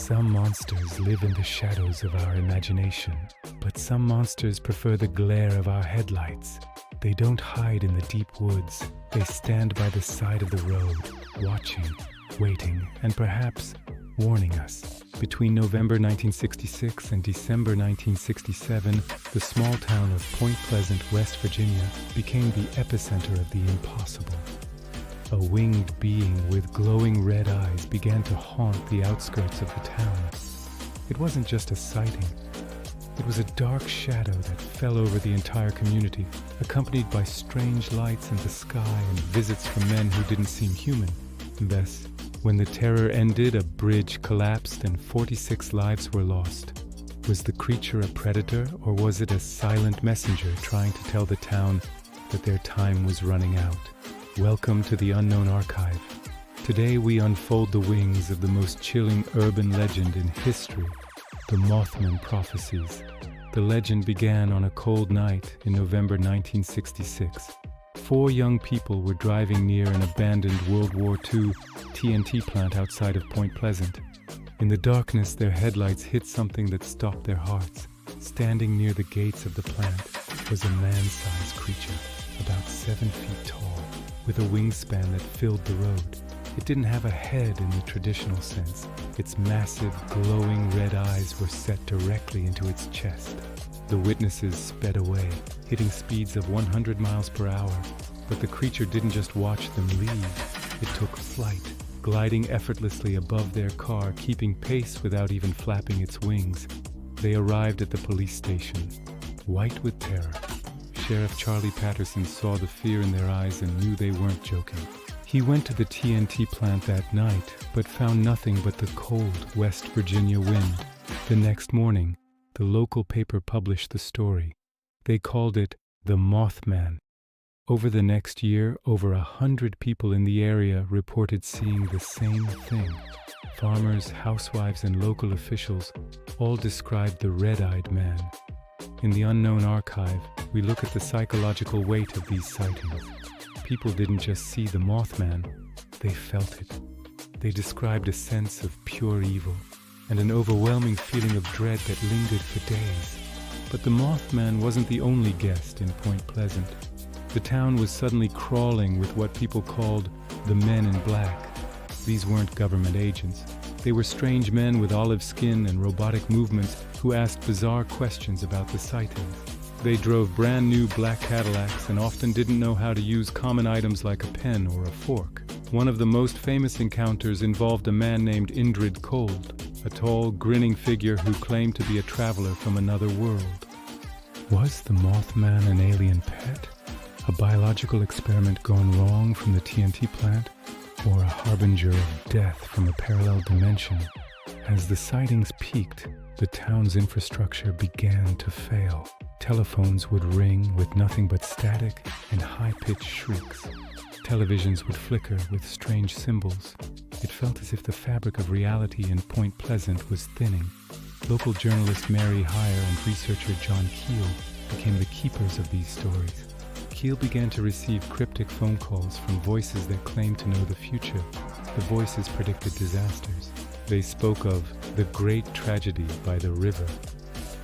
Some monsters live in the shadows of our imagination, but some monsters prefer the glare of our headlights. They don't hide in the deep woods. They stand by the side of the road, watching, waiting, and perhaps warning us. Between November 1966 and December 1967, the small town of Point Pleasant, West Virginia, became the epicenter of the impossible. A winged being with glowing red eyes began to haunt the outskirts of the town. It wasn't just a sighting. It was a dark shadow that fell over the entire community, accompanied by strange lights in the sky and visits from men who didn't seem human. Thus, when the terror ended, a bridge collapsed and 46 lives were lost. Was the creature a predator, or was it a silent messenger trying to tell the town that their time was running out? Welcome to the Unknown Archive. Today we unfold the wings of the most chilling urban legend in history, the Mothman Prophecies. The legend began on a cold night in November 1966. 4 young people were driving near an abandoned World War II TNT plant outside of Point Pleasant. In the darkness, their headlights hit something that stopped their hearts. Standing near the gates of the plant was a man-sized creature, about 7 feet tall, with a wingspan that filled the road. It didn't have a head in the traditional sense. Its massive, glowing red eyes were set directly into its chest. The witnesses sped away, hitting speeds of 100 miles per hour. But the creature didn't just watch them leave. It took flight, gliding effortlessly above their car, keeping pace without even flapping its wings. They arrived at the police station, white with terror. Sheriff Charlie Patterson saw the fear in their eyes and knew they weren't joking. He went to the TNT plant that night, but found nothing but the cold West Virginia wind. The next morning, the local paper published the story. They called it the Mothman. Over the next year, over 100 people in the area reported seeing the same thing. Farmers, housewives, and local officials all described the red-eyed man. In the Unknown Archive, we look at the psychological weight of these sightings. People didn't just see the Mothman, they felt it. They described a sense of pure evil and an overwhelming feeling of dread that lingered for days. But the Mothman wasn't the only guest in Point Pleasant. The town was suddenly crawling with what people called the Men in Black. These weren't government agents. They were strange men with olive skin and robotic movements who asked bizarre questions about the sightings. They drove brand new black Cadillacs and often didn't know how to use common items like a pen or a fork. One of the most famous encounters involved a man named Indrid Cold, a tall, grinning figure who claimed to be a traveler from another world. Was the Mothman an alien pet? A biological experiment gone wrong from the TNT plant? Or a harbinger of death from a parallel dimension? As the sightings peaked, the town's infrastructure began to fail. Telephones would ring with nothing but static and high-pitched shrieks. Televisions would flicker with strange symbols. It felt as if the fabric of reality in Point Pleasant was thinning. Local journalist Mary Heyer and researcher John Keel became the keepers of these stories. Keel began to receive cryptic phone calls from voices that claimed to know the future. The voices predicted disasters. They spoke of the Great Tragedy by the river.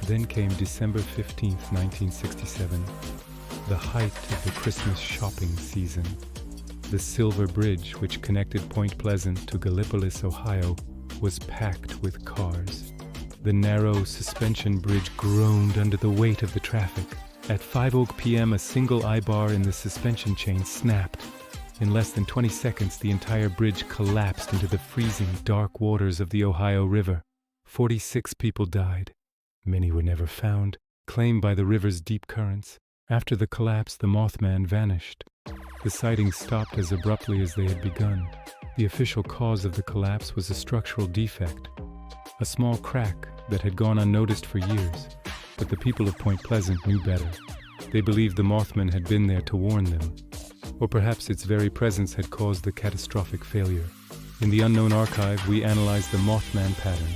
Then came December 15, 1967, the height of the Christmas shopping season. The Silver Bridge, which connected Point Pleasant to Gallipolis, Ohio, was packed with cars. The narrow suspension bridge groaned under the weight of the traffic. At 5:00 p.m., a single eye-bar in the suspension chain snapped. In less than 20 seconds, the entire bridge collapsed into the freezing, dark waters of the Ohio River. 46 people died. Many were never found, claimed by the river's deep currents. After the collapse, the Mothman vanished. The sightings stopped as abruptly as they had begun. The official cause of the collapse was a structural defect, a small crack that had gone unnoticed for years. But the people of Point Pleasant knew better. They believed the Mothman had been there to warn them. Or perhaps its very presence had caused the catastrophic failure. In the Unknown Archive, we analyzed the Mothman pattern.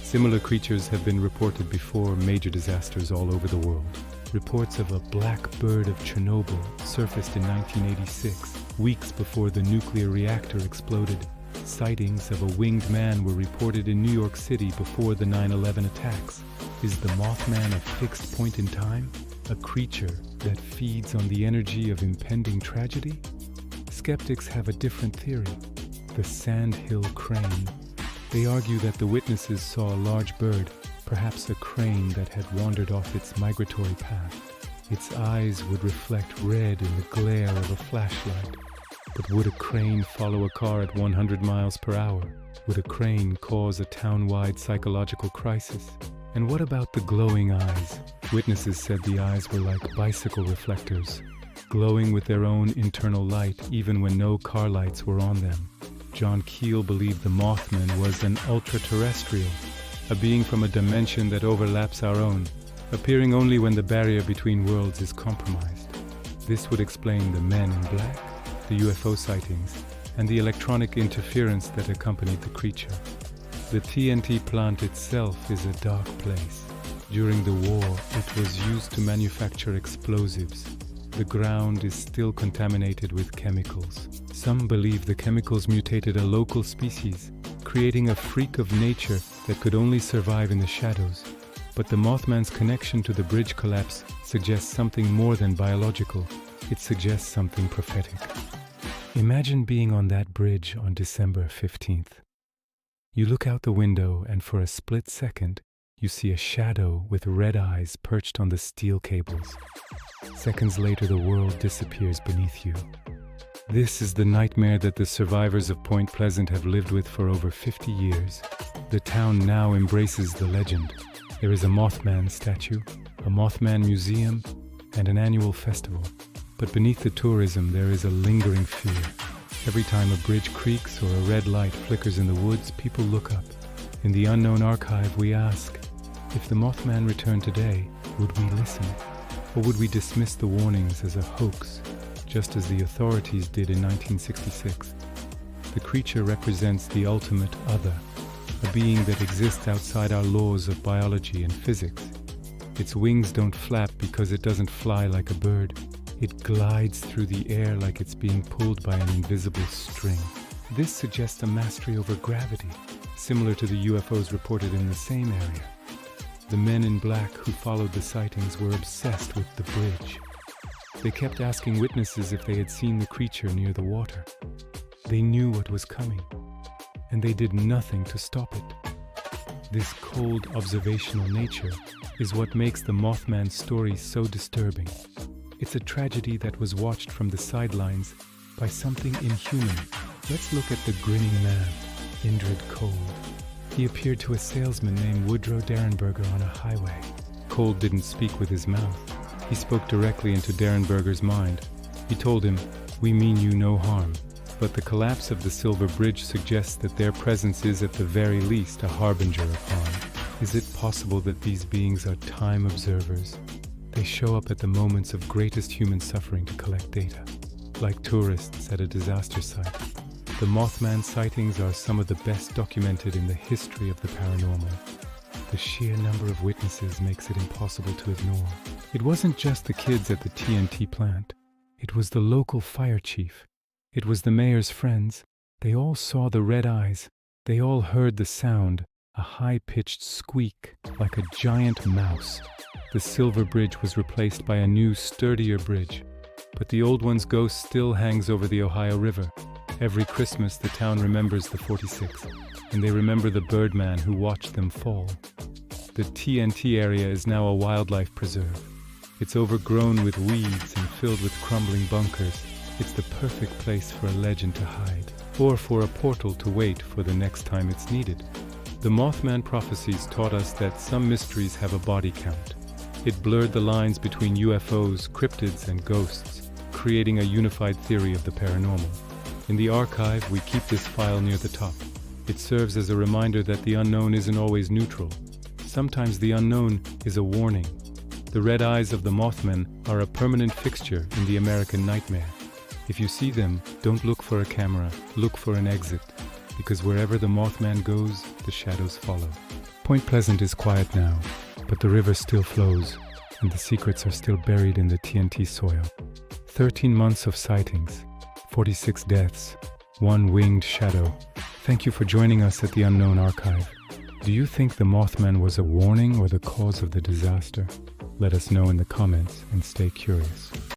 Similar creatures have been reported before major disasters all over the world. Reports of a black bird of Chernobyl surfaced in 1986, weeks before the nuclear reactor exploded. Sightings of a winged man were reported in New York City before the 9/11 attacks. Is the Mothman a fixed point in time? A creature that feeds on the energy of impending tragedy? Skeptics have a different theory. The sandhill crane. They argue that the witnesses saw a large bird, perhaps a crane that had wandered off its migratory path. Its eyes would reflect red in the glare of a flashlight. But would a crane follow a car at 100 miles per hour? Would a crane cause a town-wide psychological crisis? And what about the glowing eyes? Witnesses said the eyes were like bicycle reflectors, glowing with their own internal light even when no car lights were on them. John Keel believed the Mothman was an ultra-terrestrial, a being from a dimension that overlaps our own, appearing only when the barrier between worlds is compromised. This would explain the men in black, the UFO sightings, and the electronic interference that accompanied the creature. The TNT plant itself is a dark place. During the war, it was used to manufacture explosives. The ground is still contaminated with chemicals. Some believe the chemicals mutated a local species, creating a freak of nature that could only survive in the shadows. But the Mothman's connection to the bridge collapse suggests something more than biological. It suggests something prophetic. Imagine being on that bridge on December 15th. You look out the window and for a split second, you see a shadow with red eyes perched on the steel cables. Seconds later, the world disappears beneath you. This is the nightmare that the survivors of Point Pleasant have lived with for over 50 years. The town now embraces the legend. There is a Mothman statue, a Mothman museum, and an annual festival. But beneath the tourism, there is a lingering fear. Every time a bridge creaks or a red light flickers in the woods, people look up. In the unknown archive, we ask, if the Mothman returned today, would we listen? Or would we dismiss the warnings as a hoax, just as the authorities did in 1966? The creature represents the ultimate other, a being that exists outside our laws of biology and physics. Its wings don't flap because it doesn't fly like a bird. It glides through the air like it's being pulled by an invisible string. This suggests a mastery over gravity, similar to the UFOs reported in the same area. The men in black who followed the sightings were obsessed with the bridge. They kept asking witnesses if they had seen the creature near the water. They knew what was coming, and they did nothing to stop it. This cold observational nature is what makes the Mothman story so disturbing. It's a tragedy that was watched from the sidelines by something inhuman. Let's look at the grinning man, Indrid Cold. He appeared to a salesman named Woodrow Derenberger on a highway. Cold didn't speak with his mouth. He spoke directly into Derenberger's mind. He told him, "We mean you no harm." But the collapse of the Silver Bridge suggests that their presence is at the very least a harbinger of harm. Is it possible that these beings are time observers? They show up at the moments of greatest human suffering to collect data, like tourists at a disaster site. The Mothman sightings are some of the best documented in the history of the paranormal. The sheer number of witnesses makes it impossible to ignore. It wasn't just the kids at the TNT plant. It was the local fire chief. It was the mayor's friends. They all saw the red eyes. They all heard the sound, a high-pitched squeak like a giant mouse. The Silver Bridge was replaced by a new, sturdier bridge, but the old one's ghost still hangs over the Ohio River. Every Christmas, the town remembers the 46, and they remember the Birdman who watched them fall. The TNT area is now a wildlife preserve. It's overgrown with weeds and filled with crumbling bunkers. It's the perfect place for a legend to hide, or for a portal to wait for the next time it's needed. The Mothman Prophecies taught us that some mysteries have a body count. It blurred the lines between UFOs, cryptids, and ghosts, creating a unified theory of the paranormal. In the archive, we keep this file near the top. It serves as a reminder that the unknown isn't always neutral. Sometimes the unknown is a warning. The red eyes of the Mothman are a permanent fixture in the American nightmare. If you see them, don't look for a camera, look for an exit, because wherever the Mothman goes, the shadows follow. Point Pleasant is quiet now, but the river still flows, and the secrets are still buried in the TNT soil. 13 months of sightings, 46 deaths, One winged shadow. Thank you for joining us at the Unknown Archive. Do you think the Mothman was a warning or the cause of the disaster? Let us know in the comments and stay curious.